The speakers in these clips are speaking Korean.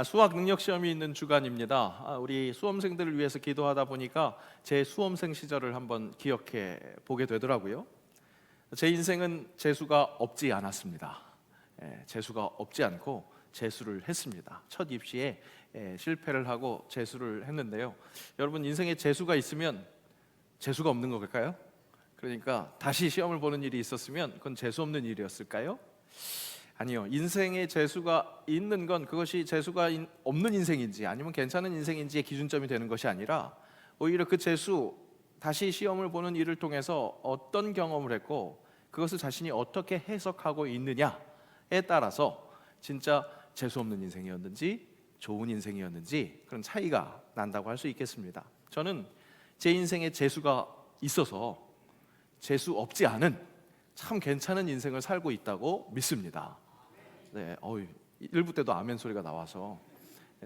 수학 능력 시험이 있는 주간입니다. 우리 수험생들을 위해서 기도하다 보니까 제 수험생 시절을 한번 기억해 보게 되더라고요. 제 인생은 재수가 없지 않았습니다. 재수가 없지 않고 재수를 했습니다. 첫 입시에 실패를 하고 재수를 했는데요. 여러분, 인생에 재수가 있으면 재수가 없는 걸까요? 그러니까 다시 시험을 보는 일이 있었으면 그건 재수 없는 일이었을까요? 아니요. 인생에 재수가 있는 건 그것이 재수가 없는 인생인지 아니면 괜찮은 인생인지의 기준점이 되는 것이 아니라 오히려 그 재수, 다시 시험을 보는 일을 통해서 어떤 경험을 했고 그것을 자신이 어떻게 해석하고 있느냐에 따라서 진짜 재수 없는 인생이었는지 좋은 인생이었는지 그런 차이가 난다고 할 수 있겠습니다. 저는 제 인생에 재수가 있어서 재수 없지 않은 참 괜찮은 인생을 살고 있다고 믿습니다. 네, 1부 때도 아멘 소리가 나와서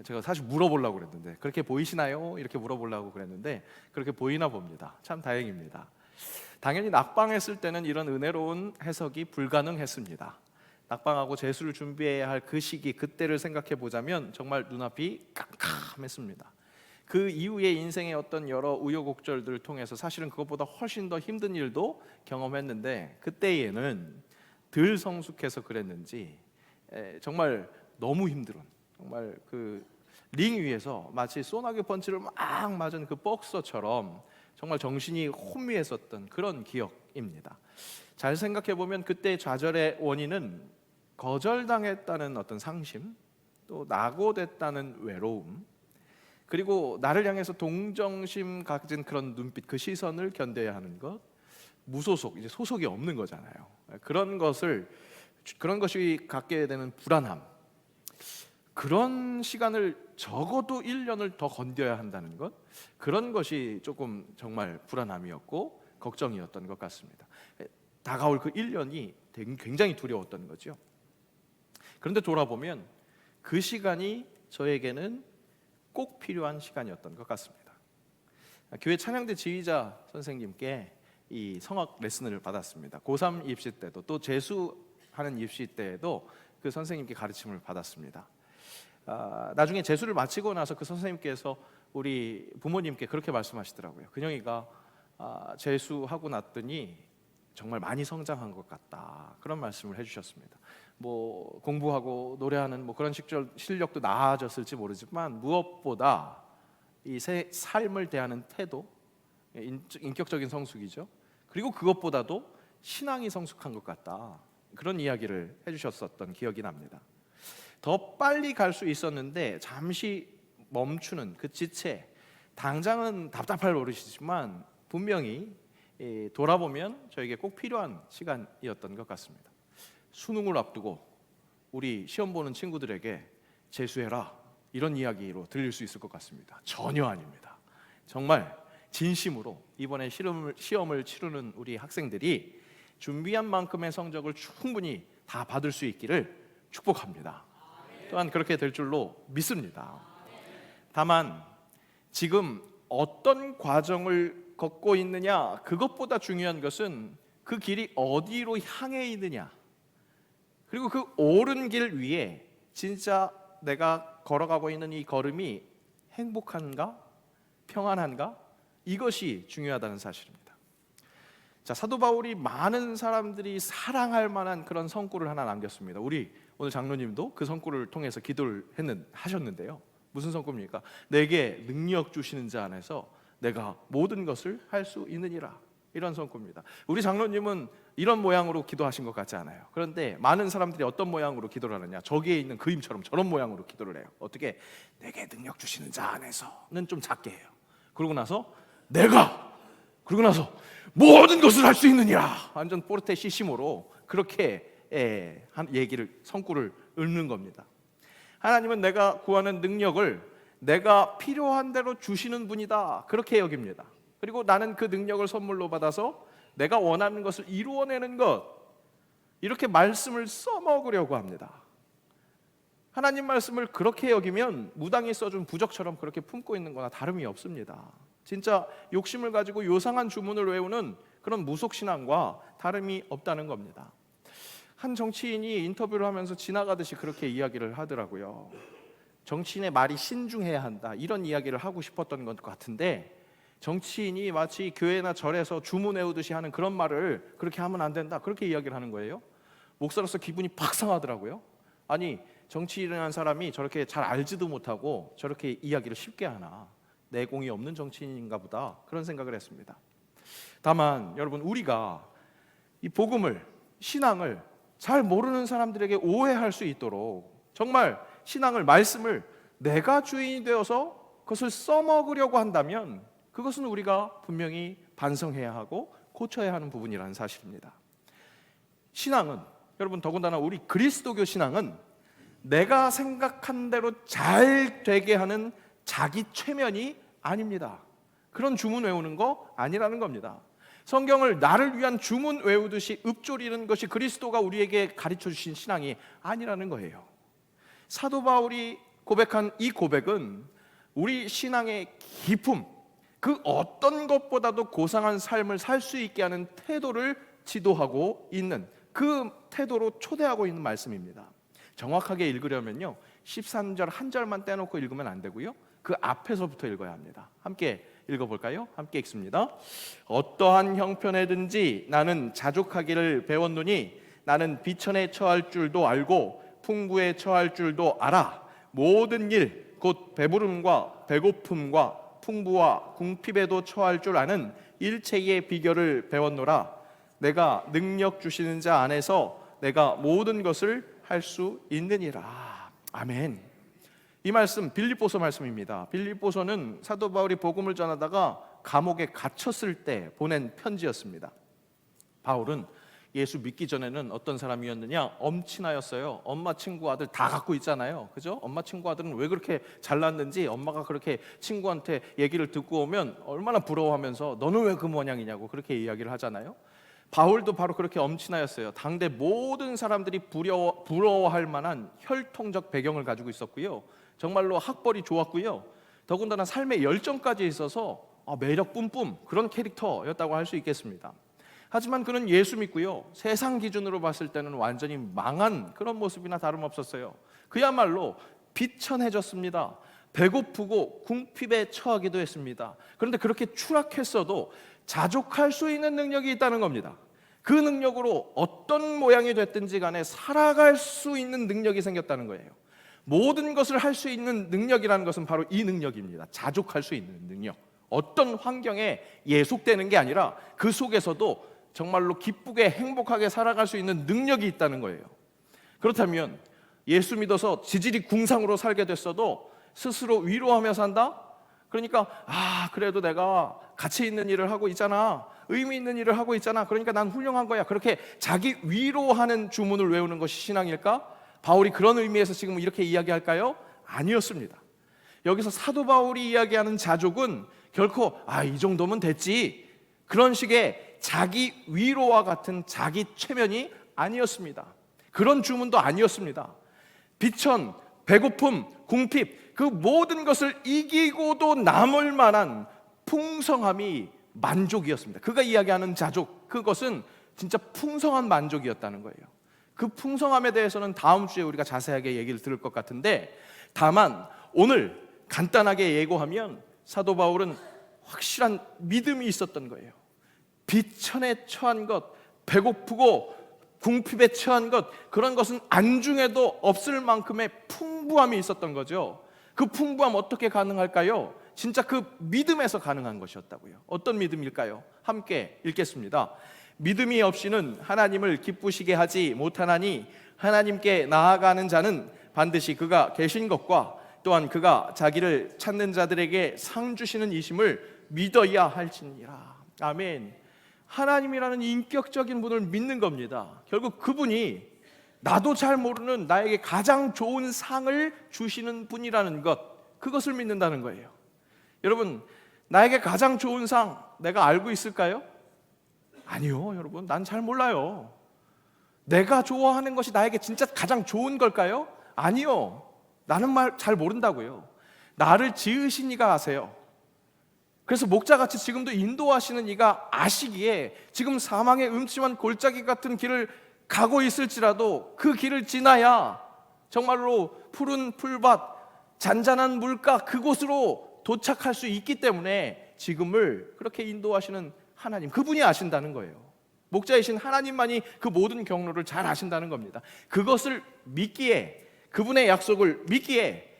제가 사실 물어보려고 그랬는데 그렇게 보이시나요? 이렇게 물어보려고 그랬는데 그렇게 보이나 봅니다. 참 다행입니다. 당연히 낙방했을 때는 이런 은혜로운 해석이 불가능했습니다. 낙방하고 재수를 준비해야 할 그 시기, 그때를 생각해 보자면 정말 눈앞이 깜깜했습니다. 그 이후에 인생의 어떤 여러 우여곡절들을 통해서 사실은 그것보다 훨씬 더 힘든 일도 경험했는데 그때에는 덜 성숙해서 그랬는지 정말 너무 힘들은, 정말 그 링 위에서 마치 소나기 펀치를 막 맞은 그 복서처럼 정말 정신이 혼미했었던 그런 기억입니다. 잘 생각해 보면 그때 좌절의 원인은 거절당했다는 어떤 상심, 또 낙오됐다는 외로움, 그리고 나를 향해서 동정심 가진 그런 눈빛, 그 시선을 견뎌야 하는 것, 무소속, 이제 소속이 없는 거잖아요. 그런 것이 갖게 되는 불안함, 그런 시간을 적어도 1년을 더 견뎌야 한다는 것, 그런 것이 조금 정말 불안함이었고 걱정이었던 것 같습니다. 다가올 그 1년이 굉장히 두려웠던 거죠. 그런데 돌아보면 그 시간이 저에게는 꼭 필요한 시간이었던 것 같습니다. 교회 찬양대 지휘자 선생님께 이 성악 레슨을 받았습니다. 고3 입시 때도, 또 재수하는 입시 때에도 그 선생님께 가르침을 받았습니다. 나중에 재수를 마치고 나서 그 선생님께서 우리 부모님께 그렇게 말씀하시더라고요. 근영이가 재수하고 났더니 정말 많이 성장한 것 같다, 그런 말씀을 해주셨습니다. 뭐 공부하고 노래하는 뭐 그런 실력도 나아졌을지 모르지만 무엇보다 이 삶을 대하는 태도, 인격적인 성숙이죠. 그리고 그것보다도 신앙이 성숙한 것 같다, 그런 이야기를 해주셨었던 기억이 납니다. 더 빨리 갈 수 있었는데 잠시 멈추는 그 지체, 당장은 답답할 노릇이지만 분명히 돌아보면 저에게 꼭 필요한 시간이었던 것 같습니다. 수능을 앞두고 우리 시험 보는 친구들에게 재수해라, 이런 이야기로 들릴 수 있을 것 같습니다. 전혀 아닙니다. 정말 진심으로 이번에 시험을 치르는 우리 학생들이 준비한 만큼의 성적을 충분히 다 받을 수 있기를 축복합니다. 또한 그렇게 될 줄로 믿습니다. 다만 지금 어떤 과정을 걷고 있느냐, 그것보다 중요한 것은 그 길이 어디로 향해 있느냐, 그리고 그 옳은 길 위에 진짜 내가 걸어가고 있는 이 걸음이 행복한가, 평안한가, 이것이 중요하다는 사실입니다. 자, 사도 바울이 많은 사람들이 사랑할 만한 그런 성구를 하나 남겼습니다. 우리 오늘 장로님도 그 성구를 통해서 기도를 하셨는데요. 무슨 성구입니까? 내게 능력 주시는 자 안에서 내가 모든 것을 할 수 있느니라, 이런 성구입니다. 우리 장로님은 이런 모양으로 기도하신 것 같지 않아요. 그런데 많은 사람들이 어떤 모양으로 기도를 하느냐, 저기에 있는 그림처럼 저런 모양으로 기도를 해요. 어떻게? 내게 능력 주시는 자 안에서는 좀 작게 해요. 그러고 나서 그러고 나서 모든 것을 할 수 있느니라, 완전 포르테 시시모로 그렇게 성구를 읊는 겁니다. 하나님은 내가 구하는 능력을 내가 필요한 대로 주시는 분이다, 그렇게 여깁니다. 그리고 나는 그 능력을 선물로 받아서 내가 원하는 것을 이루어내는 것, 이렇게 말씀을 써먹으려고 합니다. 하나님 말씀을 그렇게 여기면 무당이 써준 부적처럼 그렇게 품고 있는 거나 다름이 없습니다. 진짜 욕심을 가지고 요상한 주문을 외우는 그런 무속신앙과 다름이 없다는 겁니다. 한 정치인이 인터뷰를 하면서 지나가듯이 그렇게 이야기를 하더라고요. 정치인의 말이 신중해야 한다, 이런 이야기를 하고 싶었던 것 같은데, 정치인이 마치 교회나 절에서 주문 외우듯이 하는 그런 말을 그렇게 하면 안 된다, 그렇게 이야기를 하는 거예요. 목사로서 기분이 팍 상하더라고요. 아니, 정치인이라는 사람이 저렇게 잘 알지도 못하고 저렇게 이야기를 쉽게 하나, 내공이 없는 정치인인가 보다, 그런 생각을 했습니다. 다만 여러분, 우리가 이 복음을, 신앙을 잘 모르는 사람들에게 오해할 수 있도록 정말 신앙을, 말씀을 내가 주인이 되어서 그것을 써먹으려고 한다면 그것은 우리가 분명히 반성해야 하고 고쳐야 하는 부분이라는 사실입니다. 신앙은, 여러분, 더군다나 우리 그리스도교 신앙은 내가 생각한 대로 잘 되게 하는 자기 최면이 아닙니다. 그런 주문 외우는 거 아니라는 겁니다. 성경을 나를 위한 주문 외우듯이 읊조리는 것이 그리스도가 우리에게 가르쳐 주신 신앙이 아니라는 거예요. 사도 바울이 고백한 이 고백은 우리 신앙의 기품, 그 어떤 것보다도 고상한 삶을 살 수 있게 하는 태도를 지도하고 있는, 그 태도로 초대하고 있는 말씀입니다. 정확하게 읽으려면요, 13절 한 절만 떼놓고 읽으면 안 되고요, 그 앞에서부터 읽어야 합니다. 함께 읽어볼까요? 함께 읽습니다. 어떠한 형편에든지 나는 자족하기를 배웠노니 나는 비천에 처할 줄도 알고 풍부에 처할 줄도 알아. 모든 일, 곧 배부름과 배고픔과 풍부와 궁핍에도 처할 줄 아는 일체의 비결을 배웠노라. 내가 능력 주시는 자 안에서 내가 모든 것을 할 수 있느니라. 아멘. 이 말씀 빌립보서 말씀입니다. 빌립보서는 사도 바울이 복음을 전하다가 감옥에 갇혔을 때 보낸 편지였습니다. 바울은 예수 믿기 전에는 어떤 사람이었느냐? 엄친아였어요. 엄마 친구 아들 다 갖고 있잖아요, 그죠? 엄마 친구 아들은 왜 그렇게 잘났는지 엄마가 그렇게 친구한테 얘기를 듣고 오면 얼마나 부러워하면서 너는 왜 그 모양이냐고 그렇게 이야기를 하잖아요. 바울도 바로 그렇게 엄친아였어요. 당대 모든 사람들이 부러워할 만한 혈통적 배경을 가지고 있었고요, 정말로 학벌이 좋았고요, 더군다나 삶의 열정까지 있어서 매력 뿜뿜 그런 캐릭터였다고 할 수 있겠습니다. 하지만 그는 예수 믿고요, 세상 기준으로 봤을 때는 완전히 망한 그런 모습이나 다름없었어요. 그야말로 비천해졌습니다. 배고프고 궁핍에 처하기도 했습니다. 그런데 그렇게 추락했어도 자족할 수 있는 능력이 있다는 겁니다. 그 능력으로 어떤 모양이 됐든지 간에 살아갈 수 있는 능력이 생겼다는 거예요. 모든 것을 할 수 있는 능력이라는 것은 바로 이 능력입니다. 자족할 수 있는 능력. 어떤 환경에 예속되는 게 아니라 그 속에서도 정말로 기쁘게 행복하게 살아갈 수 있는 능력이 있다는 거예요. 그렇다면 예수 믿어서 지질이 궁상으로 살게 됐어도 스스로 위로하며 산다? 그러니까 그래도 내가 가치 있는 일을 하고 있잖아, 의미 있는 일을 하고 있잖아, 그러니까 난 훌륭한 거야, 그렇게 자기 위로하는 주문을 외우는 것이 신앙일까? 바울이 그런 의미에서 지금 이렇게 이야기할까요? 아니었습니다. 여기서 사도 바울이 이야기하는 자족은 결코 이 정도면 됐지, 그런 식의 자기 위로와 같은 자기 최면이 아니었습니다. 그런 주문도 아니었습니다. 비천, 배고픔, 궁핍, 그 모든 것을 이기고도 남을 만한 풍성함이 만족이었습니다. 그가 이야기하는 자족, 그것은 진짜 풍성한 만족이었다는 거예요. 그 풍성함에 대해서는 다음 주에 우리가 자세하게 얘기를 들을 것 같은데, 다만 오늘 간단하게 예고하면 사도 바울은 확실한 믿음이 있었던 거예요. 비천에 처한 것, 배고프고 궁핍에 처한 것, 그런 것은 안중에도 없을 만큼의 풍부함이 있었던 거죠. 그 풍부함 어떻게 가능할까요? 진짜 그 믿음에서 가능한 것이었다고요. 어떤 믿음일까요? 함께 읽겠습니다. 믿음이 없이는 하나님을 기쁘시게 하지 못하나니 하나님께 나아가는 자는 반드시 그가 계신 것과 또한 그가 자기를 찾는 자들에게 상 주시는 이심을 믿어야 할지니라. 아멘. 하나님이라는 인격적인 분을 믿는 겁니다. 결국 그분이 나도 잘 모르는 나에게 가장 좋은 상을 주시는 분이라는 것, 그것을 믿는다는 거예요. 여러분, 나에게 가장 좋은 상 내가 알고 있을까요? 아니요, 여러분, 난 잘 몰라요. 내가 좋아하는 것이 나에게 진짜 가장 좋은 걸까요? 아니요, 나는 잘 모른다고요. 나를 지으신 이가 아세요. 그래서 목자같이 지금도 인도하시는 이가 아시기에 지금 사망의 음침한 골짜기 같은 길을 가고 있을지라도 그 길을 지나야 정말로 푸른 풀밭, 잔잔한 물가 그곳으로 도착할 수 있기 때문에 지금을 그렇게 인도하시는 하나님, 그분이 아신다는 거예요. 목자이신 하나님만이 그 모든 경로를 잘 아신다는 겁니다. 그것을 믿기에, 그분의 약속을 믿기에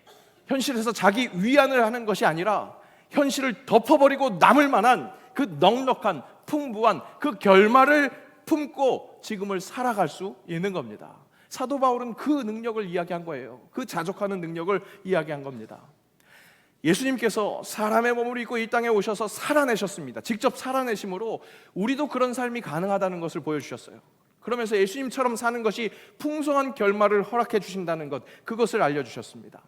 현실에서 자기 위안을 하는 것이 아니라 현실을 덮어버리고 남을 만한 그 넉넉한 풍부한 그 결말을 품고 지금을 살아갈 수 있는 겁니다. 사도 바울은 그 능력을 이야기한 거예요. 그 자족하는 능력을 이야기한 겁니다. 예수님께서 사람의 몸을 입고 이 땅에 오셔서 살아내셨습니다. 직접 살아내심으로 우리도 그런 삶이 가능하다는 것을 보여주셨어요. 그러면서 예수님처럼 사는 것이 풍성한 결말을 허락해 주신다는 것, 그것을 알려주셨습니다.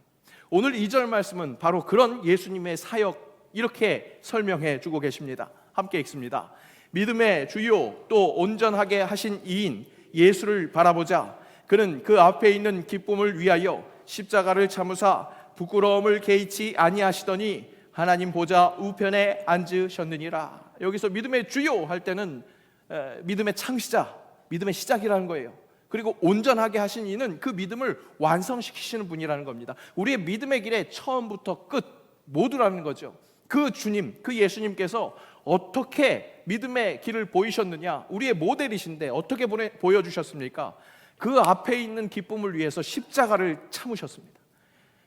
오늘 2절 말씀은 바로 그런 예수님의 사역, 이렇게 설명해 주고 계십니다. 함께 읽습니다. 믿음의 주요 또 온전하게 하신 이인 예수를 바라보자. 그는 그 앞에 있는 기쁨을 위하여 십자가를 참으사 부끄러움을 개의치 아니하시더니 하나님 보좌 우편에 앉으셨느니라. 여기서 믿음의 주요 할 때는 믿음의 창시자, 믿음의 시작이라는 거예요. 그리고 온전하게 하신 이는 그 믿음을 완성시키시는 분이라는 겁니다. 우리의 믿음의 길의 처음부터 끝 모두라는 거죠. 그 주님, 그 예수님께서 어떻게 믿음의 길을 보이셨느냐, 우리의 모델이신데 어떻게 보여주셨습니까? 그 앞에 있는 기쁨을 위해서 십자가를 참으셨습니다.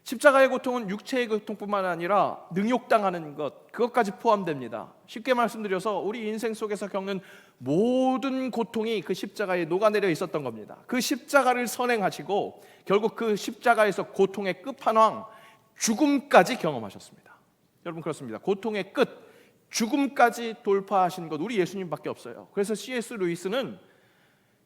십자가의 고통은 육체의 고통뿐만 아니라 능욕당하는 것, 그것까지 포함됩니다. 쉽게 말씀드려서 우리 인생 속에서 겪는 모든 고통이 그 십자가에 녹아내려 있었던 겁니다. 그 십자가를 선행하시고 결국 그 십자가에서 고통의 끝판왕 죽음까지 경험하셨습니다. 여러분, 그렇습니다. 고통의 끝, 죽음까지 돌파하신 것 우리 예수님밖에 없어요. 그래서 C.S. 루이스는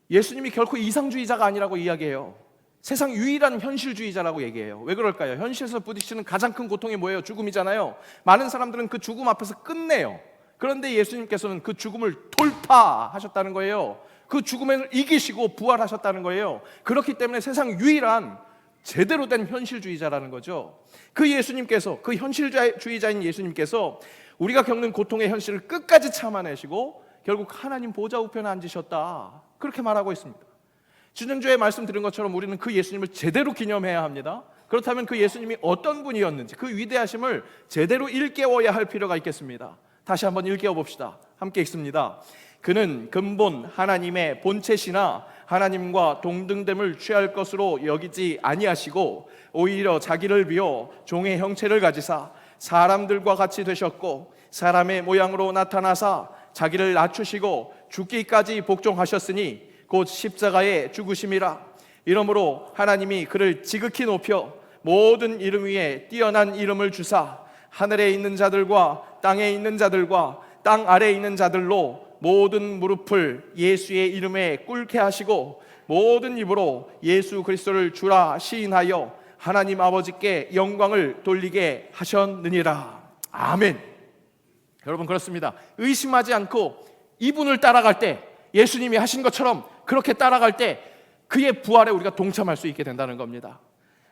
예수님이 결코 이상주의자가 아니라고 이야기해요. 세상 유일한 현실주의자라고 얘기해요. 왜 그럴까요? 현실에서 부딪히는 가장 큰 고통이 뭐예요? 죽음이잖아요. 많은 사람들은 그 죽음 앞에서 끝내요. 그런데 예수님께서는 그 죽음을 돌파하셨다는 거예요. 그 죽음을 이기시고 부활하셨다는 거예요. 그렇기 때문에 세상 유일한 제대로 된 현실주의자라는 거죠. 그 예수님께서, 그 현실주의자인 예수님께서 우리가 겪는 고통의 현실을 끝까지 참아내시고 결국 하나님 보좌 우편에 앉으셨다, 그렇게 말하고 있습니다. 지난주에 말씀 드린 것처럼 우리는 그 예수님을 제대로 기념해야 합니다. 그렇다면 그 예수님이 어떤 분이었는지 그 위대하심을 제대로 일깨워야 할 필요가 있겠습니다. 다시 한번 일깨워 봅시다. 함께 읽습니다. 그는 근본 하나님의 본체시나 하나님과 동등됨을 취할 것으로 여기지 아니하시고 오히려 자기를 비워 종의 형체를 가지사 사람들과 같이 되셨고 사람의 모양으로 나타나사 자기를 낮추시고 죽기까지 복종하셨으니 곧 십자가의 죽으심이라. 이러므로 하나님이 그를 지극히 높여 모든 이름 위에 뛰어난 이름을 주사 하늘에 있는 자들과 땅에 있는 자들과 땅 아래에 있는 자들로 모든 무릎을 예수의 이름에 꿇게 하시고 모든 입으로 예수 그리스도를 주라 시인하여 하나님 아버지께 영광을 돌리게 하셨느니라. 아멘. 여러분, 그렇습니다. 의심하지 않고 이분을 따라갈 때, 예수님이 하신 것처럼 그렇게 따라갈 때 그의 부활에 우리가 동참할 수 있게 된다는 겁니다.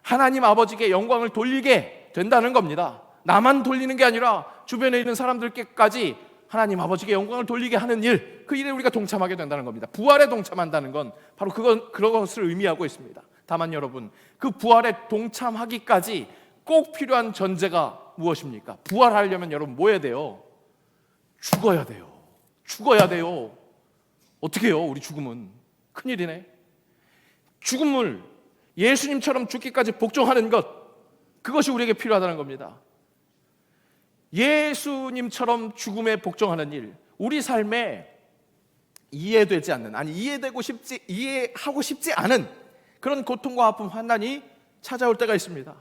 하나님 아버지께 영광을 돌리게 된다는 겁니다. 나만 돌리는 게 아니라 주변에 있는 사람들께까지 하나님 아버지께 영광을 돌리게 하는 일, 그 일에 우리가 동참하게 된다는 겁니다. 부활에 동참한다는 건 바로 그런 것을 의미하고 있습니다. 다만 여러분, 그 부활에 동참하기까지 꼭 필요한 전제가 무엇입니까? 부활하려면 여러분 뭐 해야 돼요? 죽어야 돼요. 죽어야 돼요. 어떻게 해요? 우리 죽으면 큰일이네. 죽음을 예수님처럼 죽기까지 복종하는 것, 그것이 우리에게 필요하다는 겁니다. 예수님처럼 죽음에 복종하는 일, 우리 삶에 이해되지 않는, 아니 이해하고 싶지 않은 그런 고통과 아픔, 환난이 찾아올 때가 있습니다.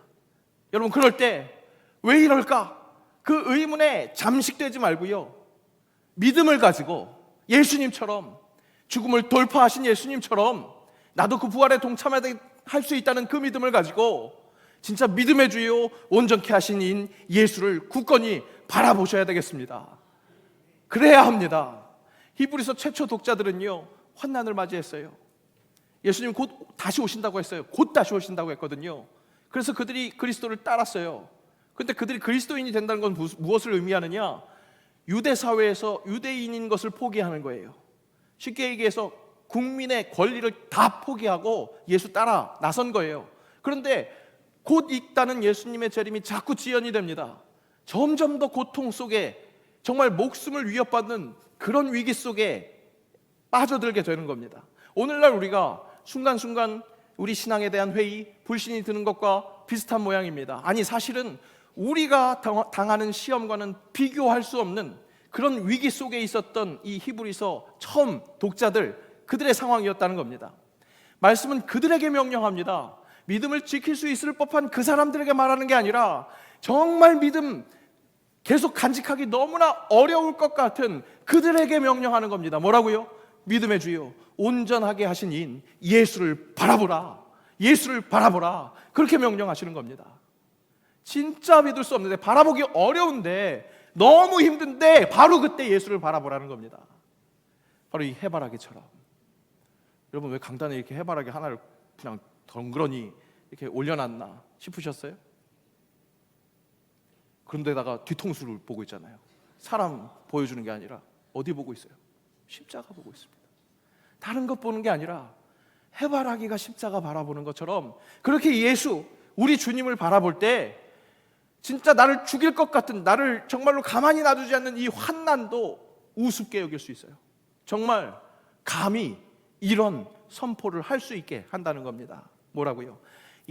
여러분, 그럴 때 왜 이럴까? 그 의문에 잠식되지 말고요, 믿음을 가지고 예수님처럼, 죽음을 돌파하신 예수님처럼 나도 그 부활에 동참할 수 있다는 그 믿음을 가지고 진짜 믿음의 주요 온전케 하신 인 예수를 굳건히 바라보셔야 되겠습니다. 그래야 합니다. 히브리서 최초 독자들은요, 환난을 맞이했어요. 예수님 곧 다시 오신다고 했어요. 곧 다시 오신다고 했거든요. 그래서 그들이 그리스도를 따랐어요. 그런데 그들이 그리스도인이 된다는 건 무엇을 의미하느냐? 유대 사회에서 유대인인 것을 포기하는 거예요. 쉽게 얘기해서 국민의 권리를 다 포기하고 예수 따라 나선 거예요. 그런데 곧 있다는 예수님의 재림이 자꾸 지연이 됩니다. 점점 더 고통 속에 정말 목숨을 위협받는 그런 위기 속에 빠져들게 되는 겁니다. 오늘날 우리가 순간순간 우리 신앙에 대한 회의, 불신이 드는 것과 비슷한 모양입니다. 아니, 사실은 우리가 당하는 시험과는 비교할 수 없는 그런 위기 속에 있었던 이 히브리서 처음 독자들, 그들의 상황이었다는 겁니다. 말씀은 그들에게 명령합니다. 믿음을 지킬 수 있을 법한 그 사람들에게 말하는 게 아니라 정말 믿음 계속 간직하기 너무나 어려울 것 같은 그들에게 명령하는 겁니다. 뭐라고요? 믿음의 주요 온전하게 하신 이인 예수를 바라보라. 예수를 바라보라. 그렇게 명령하시는 겁니다. 진짜 믿을 수 없는데, 바라보기 어려운데, 너무 힘든데 바로 그때 예수를 바라보라는 겁니다. 바로 이 해바라기처럼. 여러분, 왜 강단에 이렇게 해바라기 하나를 그냥 덩그러니 이렇게 올려놨나 싶으셨어요? 그런데다가 뒤통수를 보고 있잖아요. 사람 보여주는 게 아니라 어디 보고 있어요? 십자가 보고 있습니다. 다른 것 보는 게 아니라 해바라기가 십자가 바라보는 것처럼 그렇게 예수, 우리 주님을 바라볼 때 진짜 나를 죽일 것 같은, 나를 정말로 가만히 놔두지 않는 이 환난도 우습게 여길 수 있어요. 정말 감히 이런 선포를 할 수 있게 한다는 겁니다. 뭐라고요?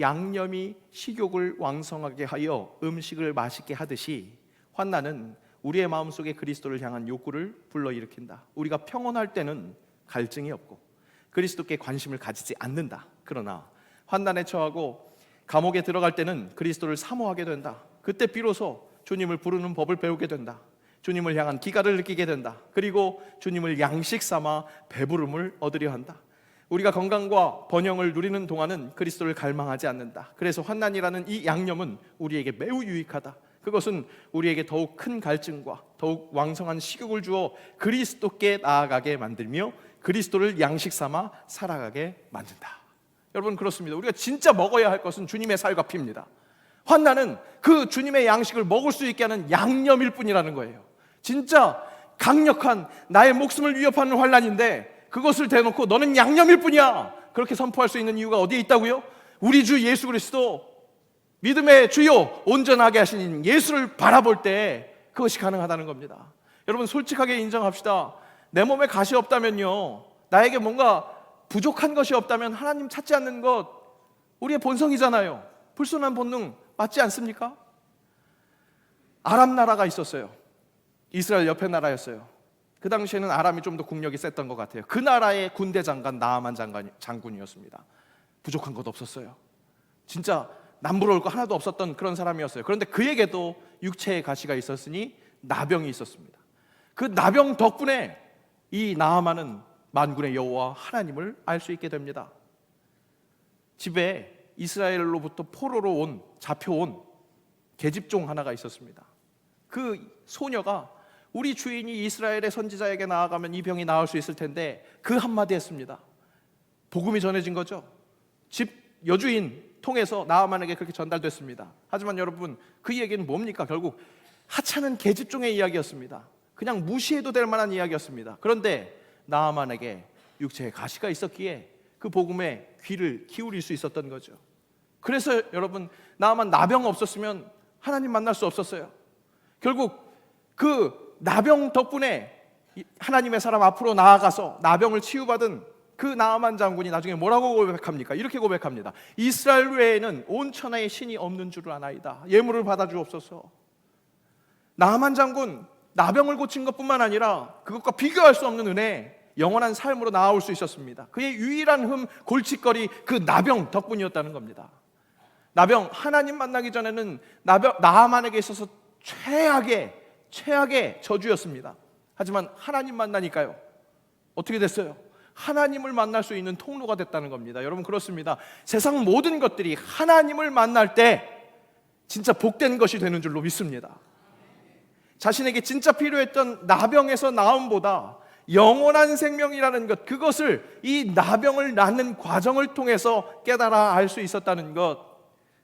양념이 식욕을 왕성하게 하여 음식을 맛있게 하듯이 환난은 우리의 마음속에 그리스도를 향한 욕구를 불러일으킨다. 우리가 평온할 때는 갈증이 없고 그리스도께 관심을 가지지 않는다. 그러나 환난에 처하고 감옥에 들어갈 때는 그리스도를 사모하게 된다. 그때 비로소 주님을 부르는 법을 배우게 된다. 주님을 향한 기가를 느끼게 된다. 그리고 주님을 양식 삼아 배부름을 얻으려 한다. 우리가 건강과 번영을 누리는 동안은 그리스도를 갈망하지 않는다. 그래서 환난이라는 이 양념은 우리에게 매우 유익하다. 그것은 우리에게 더욱 큰 갈증과 더욱 왕성한 식욕을 주어 그리스도께 나아가게 만들며 그리스도를 양식 삼아 살아가게 만든다. 여러분, 그렇습니다. 우리가 진짜 먹어야 할 것은 주님의 살과 피입니다. 환난은 그 주님의 양식을 먹을 수 있게 하는 양념일 뿐이라는 거예요. 진짜 강력한 나의 목숨을 위협하는 환난인데 그것을 대놓고 너는 양념일 뿐이야, 그렇게 선포할 수 있는 이유가 어디에 있다고요? 우리 주 예수 그리스도, 믿음의 주요 온전하게 하신 예수를 바라볼 때 그것이 가능하다는 겁니다. 여러분, 솔직하게 인정합시다. 내 몸에 가시 없다면요, 나에게 뭔가 부족한 것이 없다면 하나님 찾지 않는 것 우리의 본성이잖아요. 불순한 본능 맞지 않습니까? 아람 나라가 있었어요. 이스라엘 옆에 나라였어요. 그 당시에는 아람이 좀 더 국력이 셌던 것 같아요. 그 나라의 군대 장관 나아만 장군이었습니다. 부족한 것 없었어요. 진짜 남부러울 거 하나도 없었던 그런 사람이었어요. 그런데 그에게도 육체의 가시가 있었으니 나병이 있었습니다. 그 나병 덕분에 이 나아만은 만군의 여호와 하나님을 알 수 있게 됩니다. 집에 이스라엘로부터 포로로 잡혀온 계집종 하나가 있었습니다. 그 소녀가 우리 주인이 이스라엘의 선지자에게 나아가면 이 병이 나을 수 있을 텐데 그 한마디 했습니다. 복음이 전해진 거죠. 집 여주인 통해서 나아만에게 그렇게 전달됐습니다. 하지만 여러분, 그 얘기는 뭡니까? 결국 하찮은 계집종의 이야기였습니다. 그냥 무시해도 될 만한 이야기였습니다. 그런데 나아만에게 육체에 가시가 있었기에 그 복음에 귀를 기울일 수 있었던 거죠. 그래서 여러분, 나아만 나병 없었으면 하나님 만날 수 없었어요. 결국 그 나병 덕분에 하나님의 사람 앞으로 나아가서 나병을 치유받은 그 나아만 장군이 나중에 뭐라고 고백합니까? 이렇게 고백합니다. 이스라엘 외에는 온 천하에 신이 없는 줄을 아나이다. 예물을 받아주옵소서. 나아만 장군 나병을 고친 것뿐만 아니라 그것과 비교할 수 없는 은혜, 영원한 삶으로 나아올 수 있었습니다. 그의 유일한 골칫거리, 그 나병 덕분이었다는 겁니다. 나병, 하나님 만나기 전에는 나아만에게 있어서 최악의 저주였습니다. 하지만 하나님 만나니까요, 어떻게 됐어요? 하나님을 만날 수 있는 통로가 됐다는 겁니다. 여러분, 그렇습니다. 세상 모든 것들이 하나님을 만날 때 진짜 복된 것이 되는 줄로 믿습니다. 자신에게 진짜 필요했던 나병에서 나음보다 영원한 생명이라는 것, 그것을 이 나병을 낳는 과정을 통해서 깨달아 알 수 있었다는 것,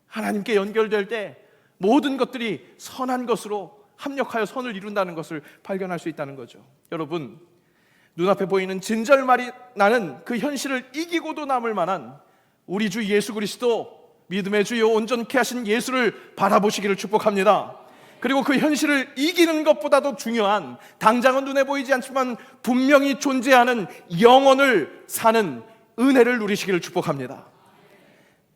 하나님께 연결될 때 모든 것들이 선한 것으로 합력하여 선을 이룬다는 것을 발견할 수 있다는 거죠. 여러분, 눈앞에 보이는 진절말이 나는 그 현실을 이기고도 남을 만한 우리 주 예수 그리스도, 믿음의 주요 온전케 하신 예수를 바라보시기를 축복합니다. 그리고 그 현실을 이기는 것보다도 중요한, 당장은 눈에 보이지 않지만 분명히 존재하는 영혼을 사는 은혜를 누리시기를 축복합니다.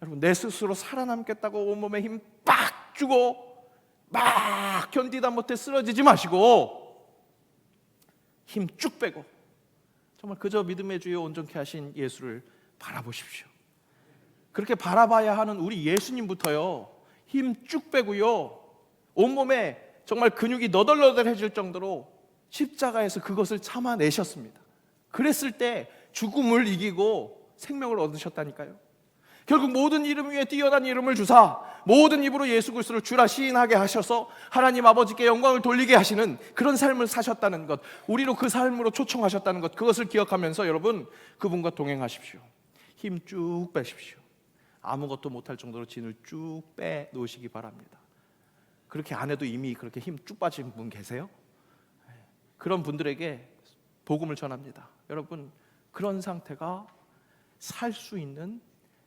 여러분, 내 스스로 살아남겠다고 온몸에 힘 빡 주고 막 견디다 못해 쓰러지지 마시고 힘 쭉 빼고 정말 그저 믿음의 주요 온전케 하신 예수를 바라보십시오. 그렇게 바라봐야 하는 우리 예수님부터요, 힘 쭉 빼고요, 온몸에 정말 근육이 너덜너덜해질 정도로 십자가에서 그것을 참아내셨습니다. 그랬을 때 죽음을 이기고 생명을 얻으셨다니까요. 결국 모든 이름 위에 뛰어난 이름을 주사 모든 입으로 예수 그리스도를 주라 시인하게 하셔서 하나님 아버지께 영광을 돌리게 하시는 그런 삶을 사셨다는 것, 우리로 그 삶으로 초청하셨다는 것, 그것을 기억하면서 여러분, 그분과 동행하십시오. 힘 쭉 빼십시오. 아무것도 못할 정도로 진을 쭉 빼놓으시기 바랍니다. 그렇게 안 해도 이미 그렇게 힘 쭉 빠진 분 계세요? 그런 분들에게 복음을 전합니다. 여러분, 그런 상태가 살 수 있는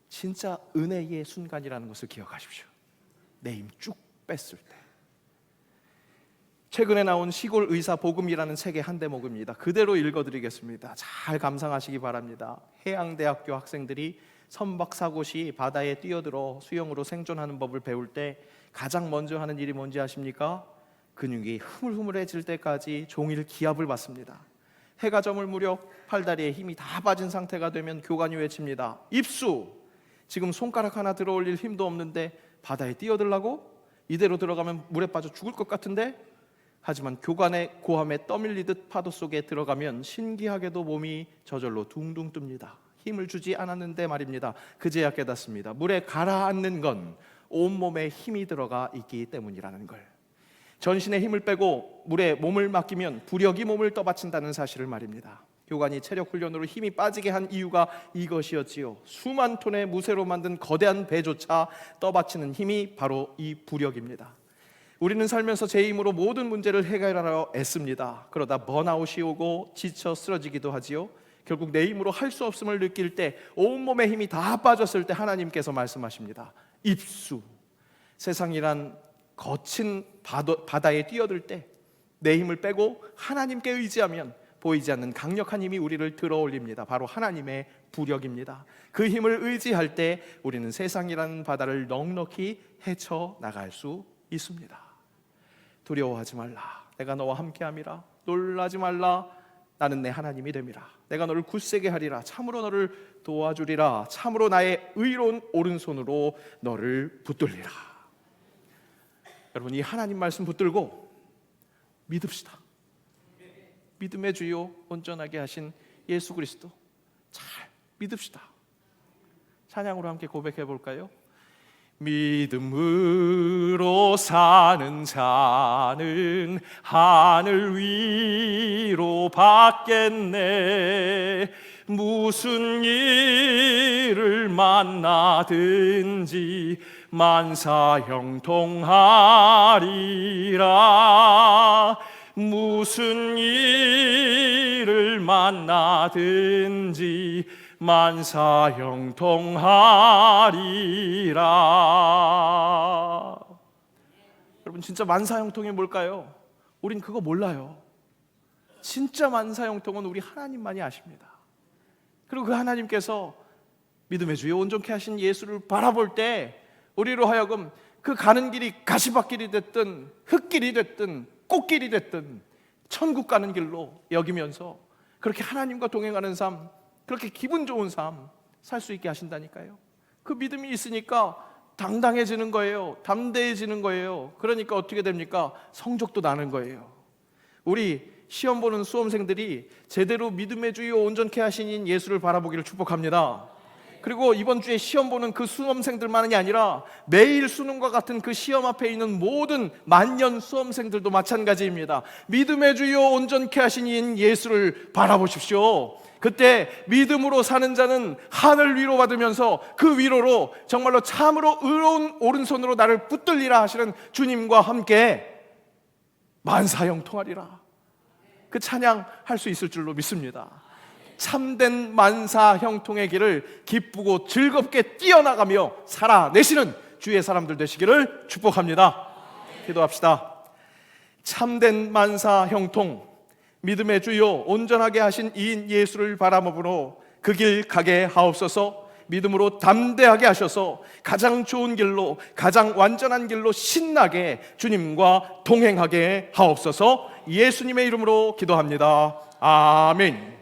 진짜 은혜의 순간이라는 것을 기억하십시오. 내 힘 쭉 뺐을 때. 최근에 나온 시골 의사 복음이라는 책의 한 대목입니다. 그대로 읽어드리겠습니다. 잘 감상하시기 바랍니다. 해양대학교 학생들이 선박사고시 바다에 뛰어들어 수영으로 생존하는 법을 배울 때 가장 먼저 하는 일이 뭔지 아십니까? 근육이 흐물흐물해질 때까지 종일 기압을 받습니다. 해가 저물 무렵 팔다리에 힘이 다 빠진 상태가 되면 교관이 외칩니다. 입수! 지금 손가락 하나 들어 올릴 힘도 없는데 바다에 뛰어들라고? 이대로 들어가면 물에 빠져 죽을 것 같은데? 하지만 교관의 고함에 떠밀리듯 파도 속에 들어가면 신기하게도 몸이 저절로 둥둥 뜹니다. 힘을 주지 않았는데 말입니다. 그제야 깨닫습니다. 물에 가라앉는 건 온몸에 힘이 들어가 있기 때문이라는 걸. 전신에 힘을 빼고 물에 몸을 맡기면 부력이 몸을 떠받친다는 사실을 말입니다. 교관이 체력 훈련으로 힘이 빠지게 한 이유가 이것이었지요. 수만 톤의 무쇠로 만든 거대한 배조차 떠받치는 힘이 바로 이 부력입니다. 우리는 살면서 제 힘으로 모든 문제를 해결하려 애씁니다. 그러다 번아웃이 오고 지쳐 쓰러지기도 하지요. 결국 내 힘으로 할 수 없음을 느낄 때, 온몸에 힘이 다 빠졌을 때 하나님께서 말씀하십니다. 입수. 세상이란 거친 바다에 뛰어들 때 내 힘을 빼고 하나님께 의지하면 보이지 않는 강력한 힘이 우리를 들어올립니다. 바로 하나님의 부력입니다. 그 힘을 의지할 때 우리는 세상이라는 바다를 넉넉히 헤쳐나갈 수 있습니다. 두려워하지 말라. 내가 너와 함께함이라. 놀라지 말라. 나는 내 하나님이 됨이라. 내가 너를 굳세게 하리라. 참으로 너를 도와주리라. 참으로 나의 의로운 오른손으로 너를 붙들리라. 여러분, 이 하나님 말씀 붙들고 믿읍시다. 믿음의 주요 온전하게 하신 예수 그리스도 잘 믿읍시다. 찬양으로 함께 고백해 볼까요? 믿음으로 사는 자는 하늘 위로 받겠네. 무슨 일을 만나든지 만사형통하리라. 무슨 일을 만나든지 만사형통하리라. 여러분, 진짜 만사형통이 뭘까요? 우린 그거 몰라요. 진짜 만사형통은 우리 하나님만이 아십니다. 그리고 그 하나님께서 믿음의 주요 온전케 하신 예수를 바라볼 때 우리로 하여금 그 가는 길이 가시밭길이 됐든 흙길이 됐든 꽃길이 됐든 천국 가는 길로 여기면서 그렇게 하나님과 동행하는 삶, 그렇게 기분 좋은 삶 살 수 있게 하신다니까요. 그 믿음이 있으니까 당당해지는 거예요. 담대해지는 거예요. 그러니까 어떻게 됩니까? 성적도 나는 거예요. 우리 시험 보는 수험생들이 제대로 믿음의 주요 온전케 하신 예수를 바라보기를 축복합니다. 그리고 이번 주에 시험 보는 그 수험생들만이 아니라 매일 수능과 같은 그 시험 앞에 있는 모든 만년 수험생들도 마찬가지입니다. 믿음의 주요 온전케 하신 예수를 바라보십시오. 그때 믿음으로 사는 자는 하늘 위로 받으면서 그 위로로 정말로 참으로 의로운 오른손으로 나를 붙들리라 하시는 주님과 함께 만사형통하리라. 그 찬양할 수 있을 줄로 믿습니다. 참된 만사 형통의 길을 기쁘고 즐겁게 뛰어나가며 살아내시는 주의 사람들 되시기를 축복합니다. 기도합시다. 참된 만사 형통, 믿음의 주요 온전하게 하신 이인 예수를 바라보므로 그 길 가게 하옵소서. 믿음으로 담대하게 하셔서 가장 좋은 길로, 가장 완전한 길로 신나게 주님과 동행하게 하옵소서. 예수님의 이름으로 기도합니다. 아멘.